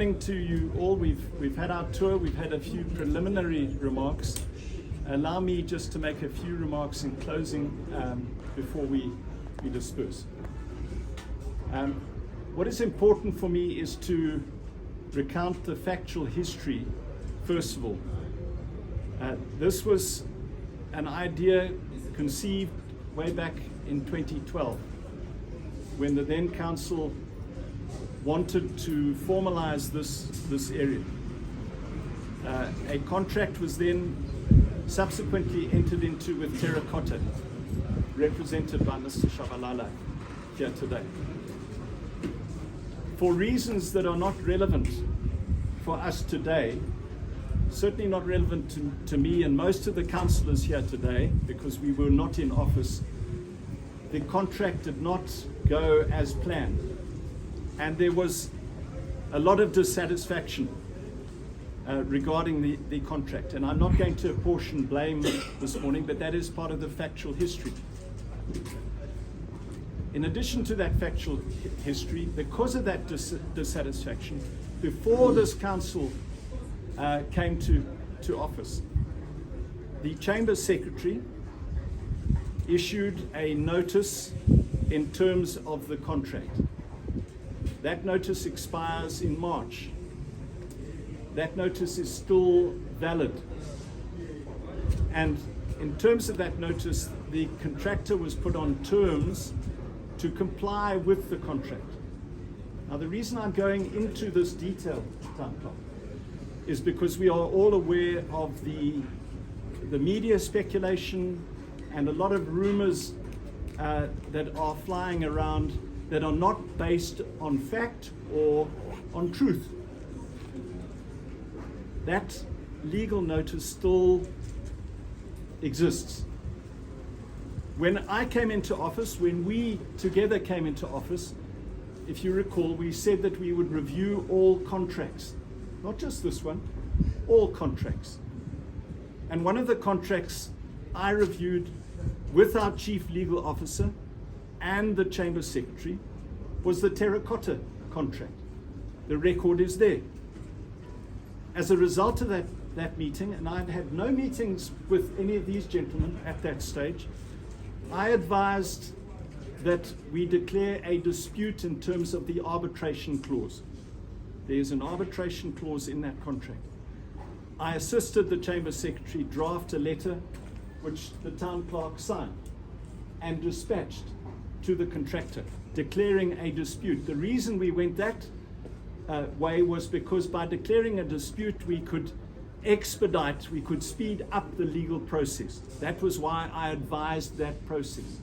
To you all, we've had our tour, we've had a few preliminary remarks. Allow me just to make a few remarks in closing before we disperse. What is important for me is to recount the factual history, first of all. This was an idea conceived way back in 2012, when the then council wanted to formalize this area. A contract was then subsequently entered into with Terracotta, represented by Mr. Shabalala here today. For reasons that are not relevant for us today, certainly not relevant to me and most of the councillors here today, because we were not in office, the contract did not go as planned. And there was a lot of dissatisfaction regarding the contract. And I'm not going to apportion blame this morning, but that is part of the factual history. In addition to that factual history, because of that dissatisfaction, before this council came to office, the Chamber Secretary issued a notice in terms of the contract. That notice expires in March. That notice is still valid. And in terms of that notice, the contractor was put on terms to comply with the contract. Now, the reason I'm going into this detail, Town Clerk, is because we are all aware of the media speculation and a lot of rumors that are flying around that are not based on fact or on truth. That legal notice still exists. When I came into office, when we together came into office, if you recall, we said that we would review all contracts, not just this one, all contracts. And one of the contracts I reviewed with our Chief Legal Officer and the Chamber Secretary was the Terracotta contract. The record is there. As a result of that meeting, and I'd had no meetings with any of these gentlemen at that stage, I advised that we declare a dispute in terms of the arbitration clause. There's an arbitration clause in that contract. I assisted the Chamber Secretary draft a letter which the Town Clerk signed and dispatched to the contractor, declaring a dispute. The reason we went that way was because by declaring a dispute, we could expedite, we could speed up the legal process. That was why I advised that process.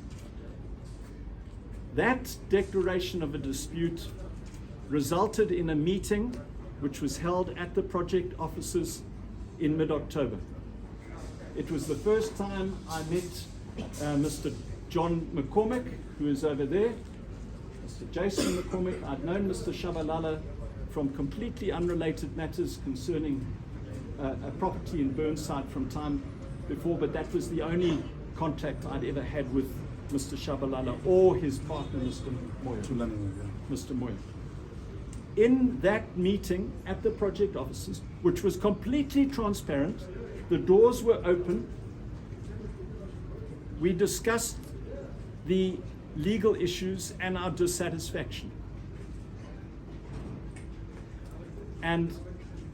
That declaration of a dispute resulted in a meeting which was held at the project offices in mid-October. It was the first time I met Mr. John McCormick, who is over there, Mr. Jason McCormick. I'd known Mr. Shabalala from completely unrelated matters concerning a property in Burnside from time before, but that was the only contact I'd ever had with Mr. Shabalala or his partner, Mr. Moya. Mr. Moya. In that meeting at the project offices, which was completely transparent, the doors were open, we discussed the legal issues and our dissatisfaction. And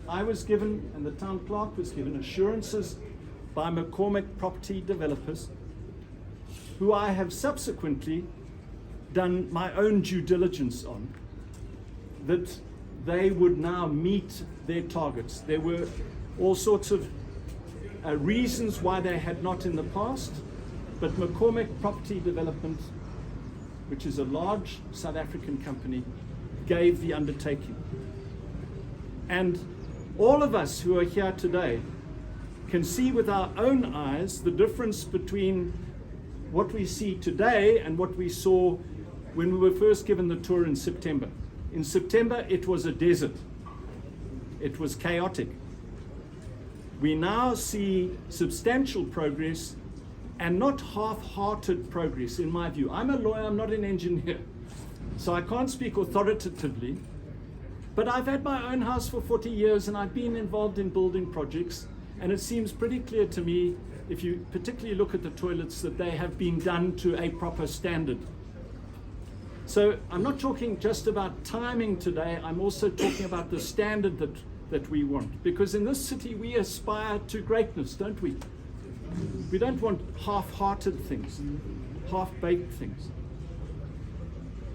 I was given, and the Town Clerk was given, assurances by McCormick Property Developers, who I have subsequently done my own due diligence on, that they would now meet their targets. There were all sorts of reasons why they had not in the past, but McCormick Property Development, which is a large South African company, gave the undertaking. And all of us who are here today can see with our own eyes the difference between what we see today and what we saw when we were first given the tour in September. In September, it was a desert. It was chaotic. We now see substantial progress and not half-hearted progress, in my view. I'm a lawyer, I'm not an engineer, so I can't speak authoritatively, But I've had my own house for 40 years and I've been involved in building projects, and it seems pretty clear to me, if you particularly look at the toilets, that they have been done to a proper standard. So I'm not talking just about timing today, I'm also talking about the standard that we want. Because in this city we aspire to greatness, don't we? We don't want half-hearted things, half-baked things.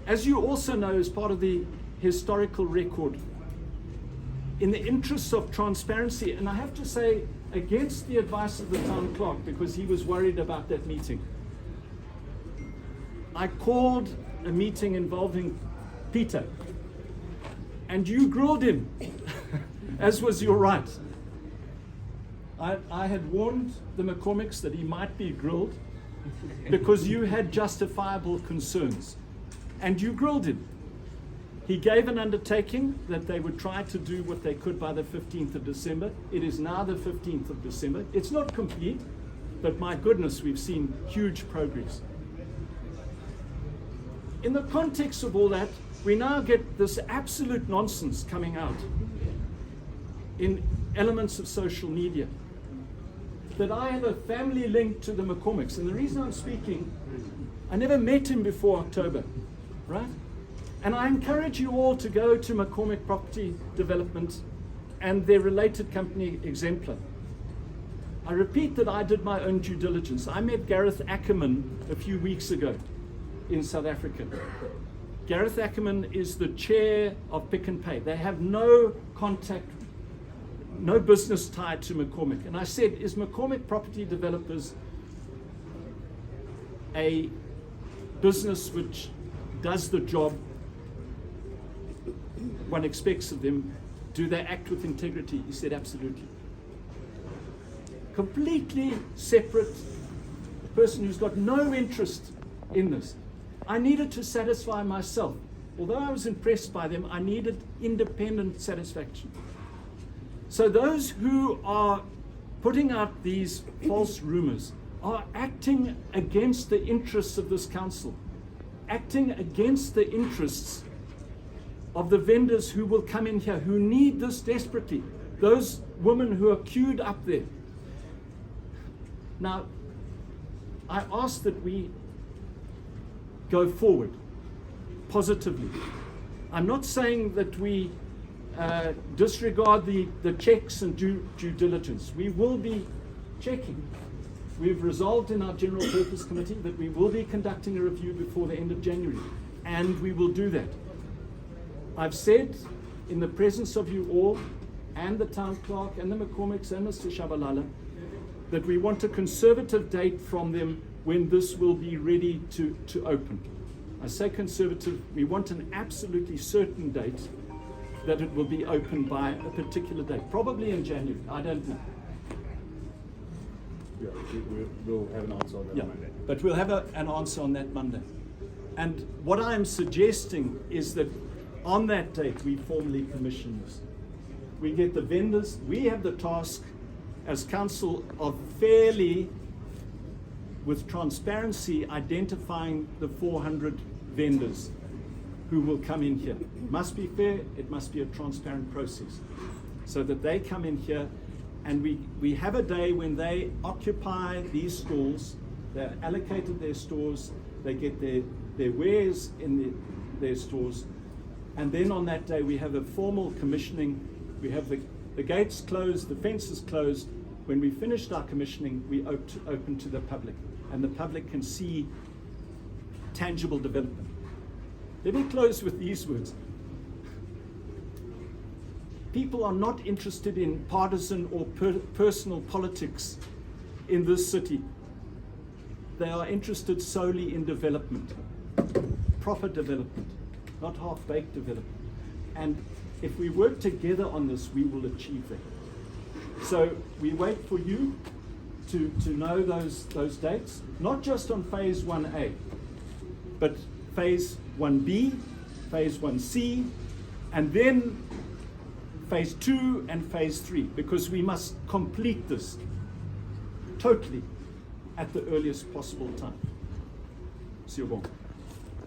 As you also know, as part of the historical record, in the interests of transparency, and I have to say against the advice of the town clerk, because he was worried about that meeting, I called a meeting involving Peter, and you grilled him, as was your right. I had warned the McCormicks that he might be grilled because you had justifiable concerns, and you grilled him. He gave an undertaking that they would try to do what they could by the 15th of December. It is now the 15th of December. It's not complete, but my goodness, we've seen huge progress. In the context of all that, we now get this absolute nonsense coming out in elements of social media, that I have a family link to the McCormicks. And the reason I'm speaking, I never met him before October, right? And I encourage you all to go to McCormick Property Development and their related company, Cllr. I repeat that I did my own due diligence. I met Gareth Ackerman a few weeks ago in South Africa. Gareth Ackerman is the chair of Pick n Pay. They have no contact, no business tied to McCormick. And I said, is McCormick Property Developers a business which does the job one expects of them? Do they act with integrity? He said, absolutely. Completely separate person who's got no interest in this. I needed to satisfy myself. Although I was impressed by them, I needed independent satisfaction. So those who are putting out these false rumors are acting against the interests of this council, acting against the interests of the vendors who will come in here, who need this desperately, those women who are queued up there. Now, I ask that we go forward positively. I'm not saying that we disregard the checks and due diligence. We will be checking. We've resolved in our General Purpose Committee that we will be conducting a review before the end of January, and we will do that. I've said in the presence of you all, and the town clerk, and the McCormicks, and Mr. Shabalala, that we want a conservative date from them when this will be ready to open. I say conservative, we want an absolutely certain date that it will be open by a particular date, probably in January, I don't know. Yeah, we'll have an answer on that Monday. But we'll have an answer on that Monday. And what I'm suggesting is that on that date, we formally commission this. We get the vendors, we have the task as council of fairly, with transparency, identifying the 400 vendors who will come in here. It must be fair, it must be a transparent process, so that they come in here and we have a day when they occupy these stalls, they're allocated their stores, they get their wares in their stores, and then on that day we have a formal commissioning. We have the gates closed, the fences closed. When we finished our commissioning, we open to the public, and the public can see tangible development. Let me close with these words. People are not interested in partisan or personal politics in this city. They are interested solely in development, proper development, not half-baked development. And if we work together on this, we will achieve that. So we wait for you to know those dates, not just on phase 1A, but phase 1B, phase 1C, and then phase 2 and phase 3, because we must complete this totally at the earliest possible time. Siyabonga.